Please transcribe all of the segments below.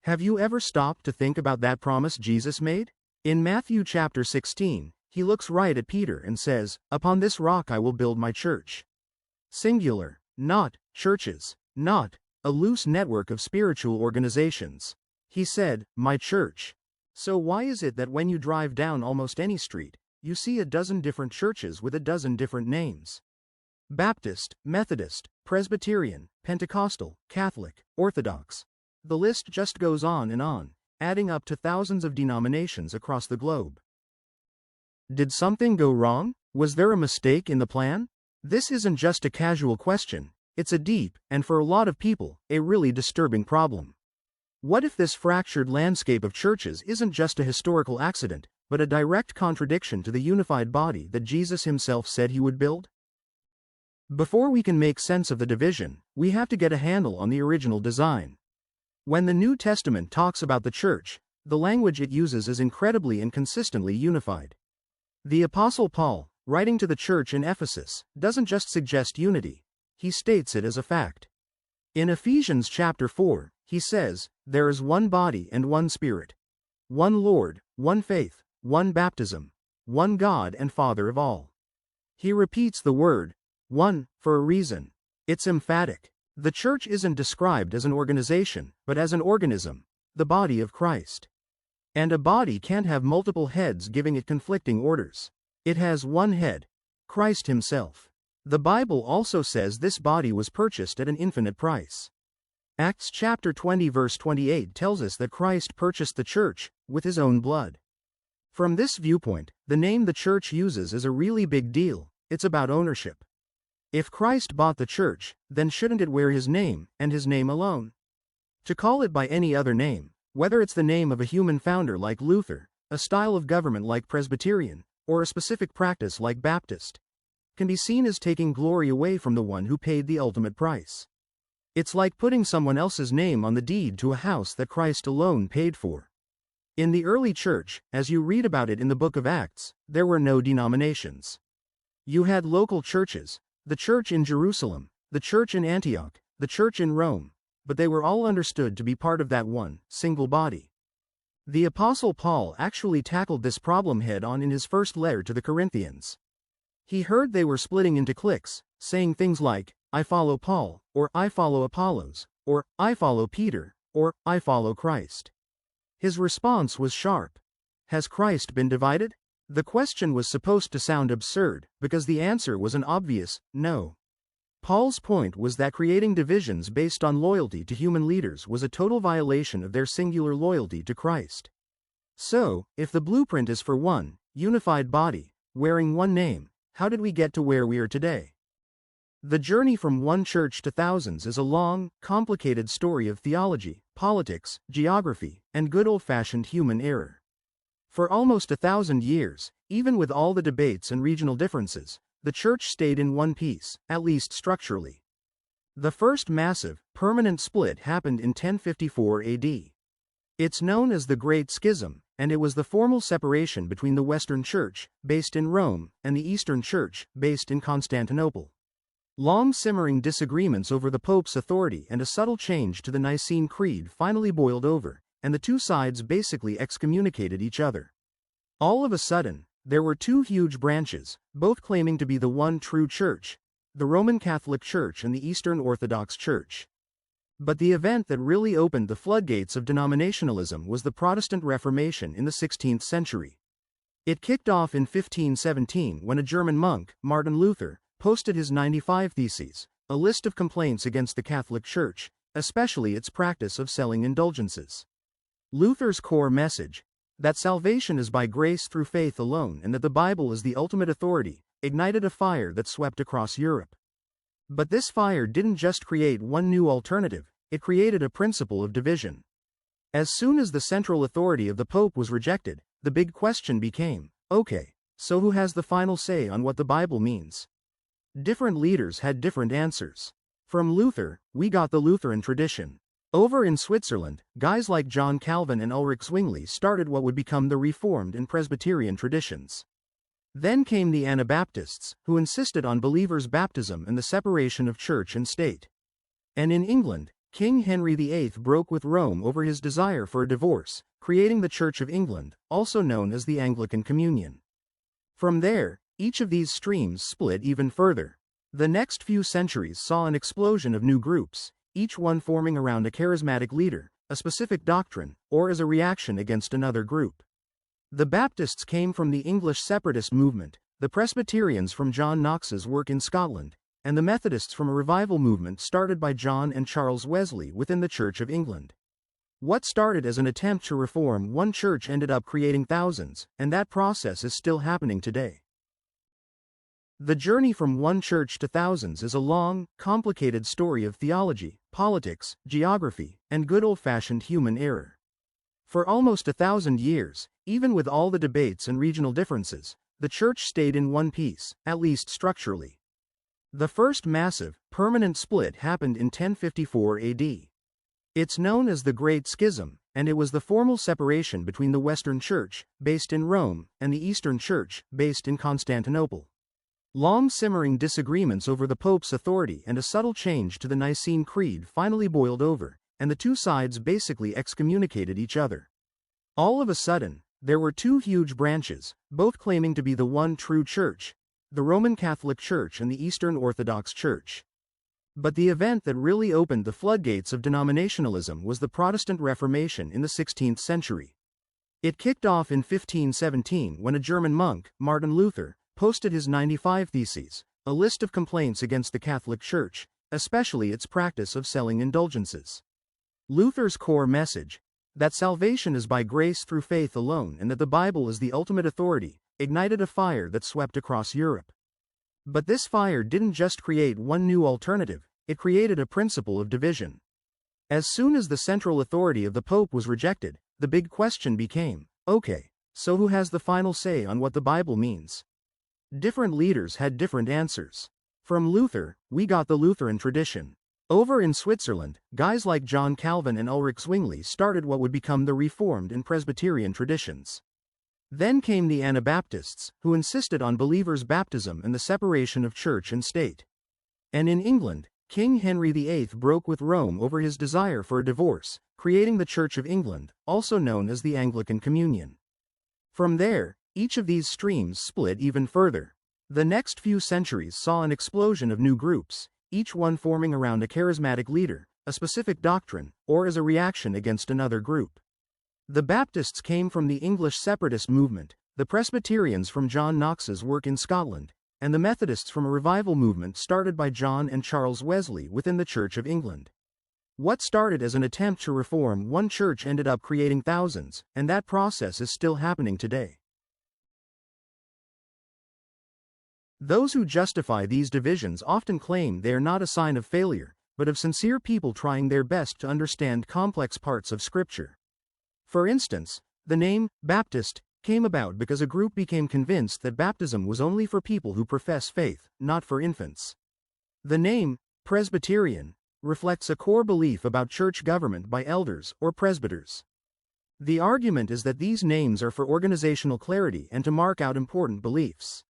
Have you ever stopped to think about that promise Jesus made? In Matthew chapter 16, he looks right at Peter and says, "Upon this rock I will build my church." Singular, not churches, not a loose network of spiritual organizations. He said, "My church." So why is it that when you drive down almost any street, you see a dozen different churches with a dozen different names? Baptist, Methodist, Presbyterian, Pentecostal, Catholic, Orthodox. The list just goes on, adding up to thousands of denominations across the globe. Did something go wrong? Was there a mistake in the plan? This isn't just a casual question, it's a deep, and for a lot of people, a really disturbing problem. What if this fractured landscape of churches isn't just a historical accident, but a direct contradiction to the unified body that Jesus himself said he would build? Before we can make sense of the division, we have to get a handle on the original design. When the New Testament talks about the church, the language it uses is incredibly and consistently unified. The Apostle Paul, writing to the church in Ephesus, doesn't just suggest unity, he states it as a fact. In Ephesians chapter 4, he says, "There is one body and one Spirit, one Lord, one faith, one baptism, one God and Father of all." He repeats the word, one, for a reason. It's emphatic. The church isn't described as an organization, but as an organism, the body of Christ. And a body can't have multiple heads giving it conflicting orders. It has one head, Christ himself. The Bible also says this body was purchased at an infinite price. Acts chapter 20 verse 28 tells us that Christ purchased the church with his own blood. From this viewpoint, the name the church uses is a really big deal. It's about ownership. If Christ bought the church, then shouldn't it wear his name, and his name alone? To call it by any other name, whether it's the name of a human founder like Luther, a style of government like Presbyterian, or a specific practice like Baptist, can be seen as taking glory away from the one who paid the ultimate price. It's like putting someone else's name on the deed to a house that Christ alone paid for. In the early church, as you read about it in the book of Acts, there were no denominations. You had local churches, the church in Jerusalem, the church in Antioch, the church in Rome, but they were all understood to be part of that one, single body. The Apostle Paul actually tackled this problem head-on in his first letter to the Corinthians. He heard they were splitting into cliques, saying things like, "I follow Paul," or "I follow Apollos," or "I follow Peter," or "I follow Christ." His response was sharp. Has Christ been divided? The question was supposed to sound absurd, because the answer was an obvious no. Paul's point was that creating divisions based on loyalty to human leaders was a total violation of their singular loyalty to Christ. So, if the blueprint is for one, unified body, wearing one name, how did we get to where we are today? The journey from one church to thousands is a long, complicated story of theology, politics, geography, and good old-fashioned human error. For almost 1,000 years, even with all the debates and regional differences, the church stayed in one piece, at least structurally. The first massive, permanent split happened in 1054 AD. It's known as the Great Schism, and it was the formal separation between the Western Church, based in Rome, and the Eastern Church, based in Constantinople. Long simmering disagreements over the Pope's authority and a subtle change to the Nicene Creed finally boiled over, and the two sides basically excommunicated each other. All of a sudden, there were two huge branches, both claiming to be the one true church, the Roman Catholic Church and the Eastern Orthodox Church. But the event that really opened the floodgates of denominationalism was the Protestant Reformation in the 16th century. It kicked off in 1517 when a German monk, Martin Luther, posted his 95 Theses, a list of complaints against the Catholic Church, especially its practice of selling indulgences. Luther's core message, that salvation is by grace through faith alone and that the Bible is the ultimate authority, ignited a fire that swept across Europe. But this fire didn't just create one new alternative, it created a principle of division. As soon as the central authority of the Pope was rejected, the big question became, okay, so who has the final say on what the Bible means? Different leaders had different answers. From Luther, we got the Lutheran tradition. Over in Switzerland, guys like John Calvin and Ulrich Zwingli started what would become the Reformed and Presbyterian traditions. Then came the Anabaptists, who insisted on believers' baptism and the separation of church and state. And in England, King Henry VIII broke with Rome over his desire for a divorce, creating the Church of England, also known as the Anglican Communion. From there, each of these streams split even further. The next few centuries saw an explosion of new groups, each one forming around a charismatic leader, a specific doctrine, or as a reaction against another group. The Baptists came from the English separatist movement, the Presbyterians from John Knox's work in Scotland, and the Methodists from a revival movement started by John and Charles Wesley within the Church of England. What started as an attempt to reform one church ended up creating thousands, and that process is still happening today. The journey from one church to thousands is a long, complicated story of theology, politics, geography, and good old-fashioned human error. For almost 1,000 years, even with all the debates and regional differences, the church stayed in one piece, at least structurally. The first massive, permanent split happened in 1054 AD. It's known as the Great Schism, and it was the formal separation between the Western Church, based in Rome, and the Eastern Church, based in Constantinople. Long simmering disagreements over the Pope's authority and a subtle change to the Nicene Creed finally boiled over, and the two sides basically excommunicated each other. All of a sudden, there were two huge branches, both claiming to be the one true church, the Roman Catholic Church and the Eastern Orthodox Church. But the event that really opened the floodgates of denominationalism was the Protestant Reformation in the 16th century. It kicked off in 1517 when a German monk, Martin Luther, posted his 95 Theses, a list of complaints against the Catholic Church, especially its practice of selling indulgences. Luther's core message, that salvation is by grace through faith alone and that the Bible is the ultimate authority, ignited a fire that swept across Europe. But this fire didn't just create one new alternative, it created a principle of division. As soon as the central authority of the Pope was rejected, the big question became, okay, so who has the final say on what the Bible means? Different leaders had different answers. From Luther, we got the Lutheran tradition. Over in Switzerland, guys like John Calvin and Ulrich Zwingli started what would become the Reformed and Presbyterian traditions. Then came the Anabaptists, who insisted on believers' baptism and the separation of church and state. And in England, King Henry VIII broke with Rome over his desire for a divorce, creating the Church of England, also known as the Anglican Communion. From there, each of these streams split even further. The next few centuries saw an explosion of new groups, each one forming around a charismatic leader, a specific doctrine, or as a reaction against another group. The Baptists came from the English separatist movement, the Presbyterians from John Knox's work in Scotland, and the Methodists from a revival movement started by John and Charles Wesley within the Church of England. What started as an attempt to reform one church ended up creating thousands, and that process is still happening today. Those who justify these divisions often claim they are not a sign of failure, but of sincere people trying their best to understand complex parts of Scripture. For instance, the name Baptist came about because a group became convinced that baptism was only for people who profess faith, not for infants. The name Presbyterian reflects a core belief about church government by elders or presbyters. The argument is that these names are for organizational clarity and to mark out important beliefs.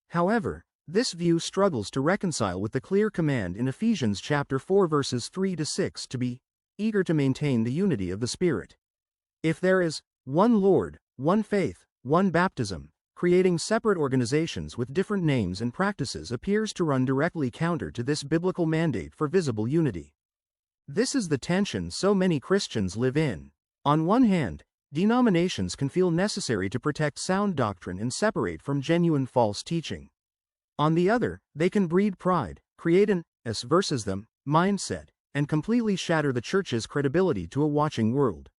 However, this view struggles to reconcile with the clear command in Ephesians chapter 4 verses 3-6 to be eager to maintain the unity of the Spirit. If there is one Lord, one faith, one baptism, creating separate organizations with different names and practices appears to run directly counter to this biblical mandate for visible unity. This is the tension so many Christians live in. On one hand, denominations can feel necessary to protect sound doctrine and separate from genuine false teaching. On the other, they can breed pride, create an us versus them mindset, and completely shatter the church's credibility to a watching world.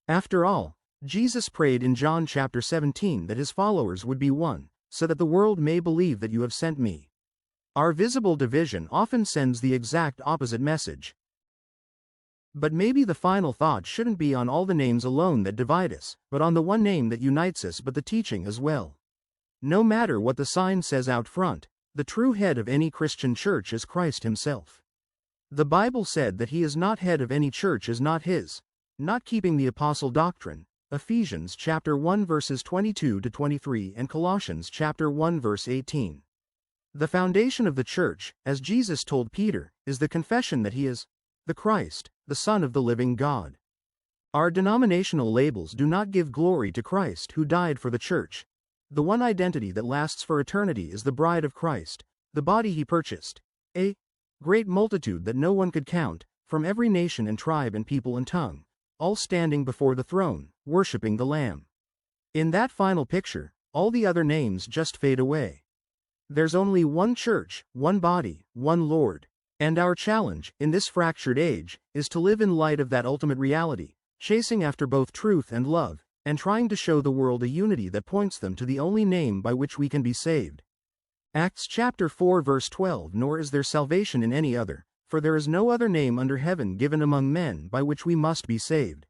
After all, Jesus prayed in John chapter 17 that his followers would be one, so that the world may believe that you have sent me. Our visible division often sends the exact opposite message. But maybe the final thought shouldn't be on all the names alone that divide us, but on the one name that unites us, but the teaching as well. No matter what the sign says out front, the true head of any Christian church is Christ himself. The Bible said that he is not head of any church is not his, not keeping the apostle doctrine, Ephesians chapter 1 verses 22-23 and Colossians chapter 1 verse 18. The foundation of the church, as Jesus told Peter, is the confession that he is the Christ, the Son of the living God. Our denominational labels do not give glory to Christ who died for the church. The one identity that lasts for eternity is the bride of Christ, the body he purchased. A great multitude that no one could count, from every nation and tribe and people and tongue, all standing before the throne, worshiping the Lamb. In that final picture, all the other names just fade away. There's only one church, one body, one Lord. And our challenge, in this fractured age, is to live in light of that ultimate reality, chasing after both truth and love, and trying to show the world a unity that points them to the only name by which we can be saved. Acts chapter 4 verse 12. Nor is there salvation in any other, for there is no other name under heaven given among men by which we must be saved.